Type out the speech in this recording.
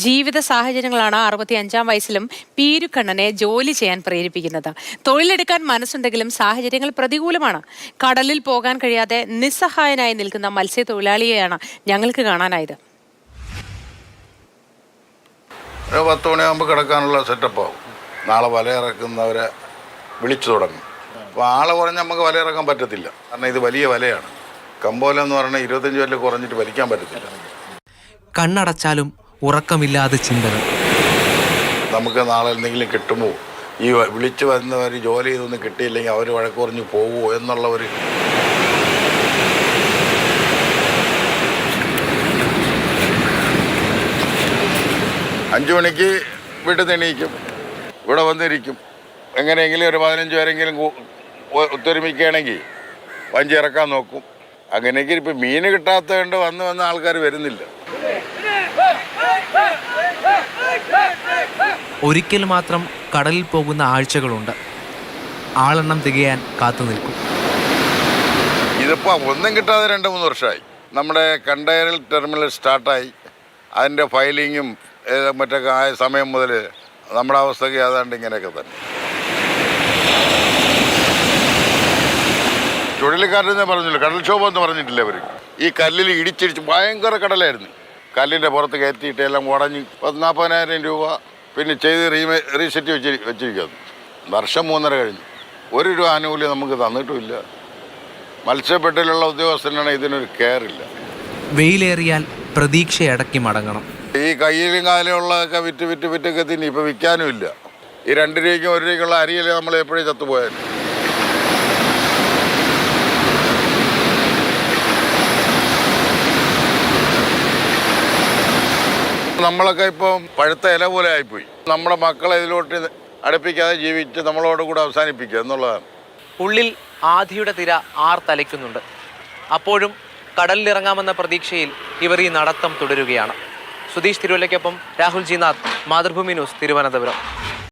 ജീവിത സാഹചര്യങ്ങളാണ് 65-ാം വയസ്സിലും പീരുക്കണ്ണനെ ജോലി ചെയ്യാൻ പ്രേരിപ്പിക്കുന്നത്. തൊഴിലെടുക്കാൻ മനസ്സുണ്ടെങ്കിലും സാഹചര്യങ്ങൾ പ്രതികൂലമാണ്. കടലിൽ പോകാൻ കഴിയാതെ നിസ്സഹായനായി നിൽക്കുന്ന മത്സ്യത്തൊഴിലാളിയെയാണ് ഞങ്ങൾക്ക് കാണാനായത്. 10 മണിയാകുമ്പോൾ കിടക്കാനുള്ള സെറ്റപ്പാവും. നാളെ വലയിറക്കുന്നവരെ വിളിച്ചു തുടങ്ങും. അപ്പോൾ ആളെ കുറഞ്ഞ് നമുക്ക് വലയിറക്കാൻ പറ്റത്തില്ല. കാരണം ഇത് വലിയ വലയാണ്. കമ്പോലം എന്ന് പറഞ്ഞാൽ 25 വരെ കുറഞ്ഞിട്ട് വലിക്കാൻ പറ്റത്തില്ല. കണ്ണടച്ചാലും ഉറക്കമില്ലാതെ ചിന്തകൾ. നമുക്ക് നാളെ എന്തെങ്കിലും കിട്ടുമോ, ഈ വിളിച്ചു വരുന്നവർ ജോലി ചെയ്തൊന്നും കിട്ടിയില്ലെങ്കിൽ അവർ വഴക്ക് കുറഞ്ഞ് പോവുമോ എന്നുള്ള ഒരു അഞ്ചു മണിക്ക് വീട്ടിൽ തെണീക്കും, ഇവിടെ വന്നിരിക്കും. എങ്ങനെയെങ്കിലും ഒരു 15 പേരെങ്കിലും ഒത്തൊരുമിക്കുകയാണെങ്കിൽ വഞ്ചി ഇറക്കാൻ നോക്കും. അങ്ങനെയെങ്കിൽ ഇപ്പം മീൻ കിട്ടാത്തതുകൊണ്ട് വന്ന് ആൾക്കാർ വരുന്നില്ല. ഒരിക്കൽ മാത്രം കടലിൽ പോകുന്ന ആഴ്ചകളുണ്ട്. ആളെണ്ണം തികയാൻ കാത്തു നിൽക്കും. ഇതിപ്പോൾ ഒന്നും കിട്ടാതെ 2-3 വർഷമായി. നമ്മുടെ കണ്ടെയ്നർ ടെർമിനൽ സ്റ്റാർട്ടായി അതിൻ്റെ ഫയലിങ്ങും മറ്റൊക്കെ ആയ സമയം മുതൽ നമ്മുടെ അവസ്ഥയ്ക്ക് ഏതാണ്ട് ഇങ്ങനെയൊക്കെ തന്നെ. ചുഴലിക്കാറ്റെന്ന് പറഞ്ഞില്ല, കടൽക്ഷോഭം എന്ന് പറഞ്ഞിട്ടില്ല അവർ. ഈ കല്ലിൽ ഇടിച്ചിടിച്ച് ഭയങ്കര കടലായിരുന്നു. കല്ലിൻ്റെ പുറത്ത് കയറ്റിയിട്ട് എല്ലാം ഉടഞ്ഞ് 40,000 രൂപ പിന്നെ ചെയ്ത് റീസെറ്റ് വെച്ചിരിക്കുന്നു. വർഷം 3.5 കഴിഞ്ഞു. 1 രൂപ ആനുകൂല്യം നമുക്ക് തന്നിട്ടുമില്ല. മത്സ്യബെഡിലുള്ള ഉദ്യോഗസ്ഥനാണ് ഇതിനൊരു കെയറില്ല. വെയിലേറിയാൽ പ്രതീക്ഷയടക്കി മടങ്ങണം. ഈ കയ്യിലും കാലുള്ളതൊക്കെ വിറ്റൊക്കെ തിന്നി ഇപ്പം വിൽക്കാനും ഇല്ല. ഈ 2 രൂപയ്ക്കും 1 രൂപയ്ക്കുള്ള അരിയല്ലേ നമ്മൾ എപ്പോഴും ചത്തുപോയാൽ. നമ്മളൊക്കെ ഇപ്പം പഴുത്ത ഇല പോലെ ആയിപ്പോയി. നമ്മുടെ മക്കളെ ഇതിലോട്ട് അടുപ്പിക്കാതെ ജീവിച്ച് നമ്മളോട് കൂടെ അവസാനിപ്പിക്കുക എന്നുള്ളതാണ്. ഉള്ളിൽ ആധിയുടെ തിര ആർത്തലയ്ക്കുന്നുണ്ട്. അപ്പോഴും കടലിലിറങ്ങാമെന്ന പ്രതീക്ഷയിൽ ഇവർ ഈ നടത്തം തുടരുകയാണ്. സുധീഷ് തിരുവല്ലയ്ക്കൊപ്പം രാഹുൽ ജി നാഥ്, മാതൃഭൂമി ന്യൂസ്, തിരുവനന്തപുരം.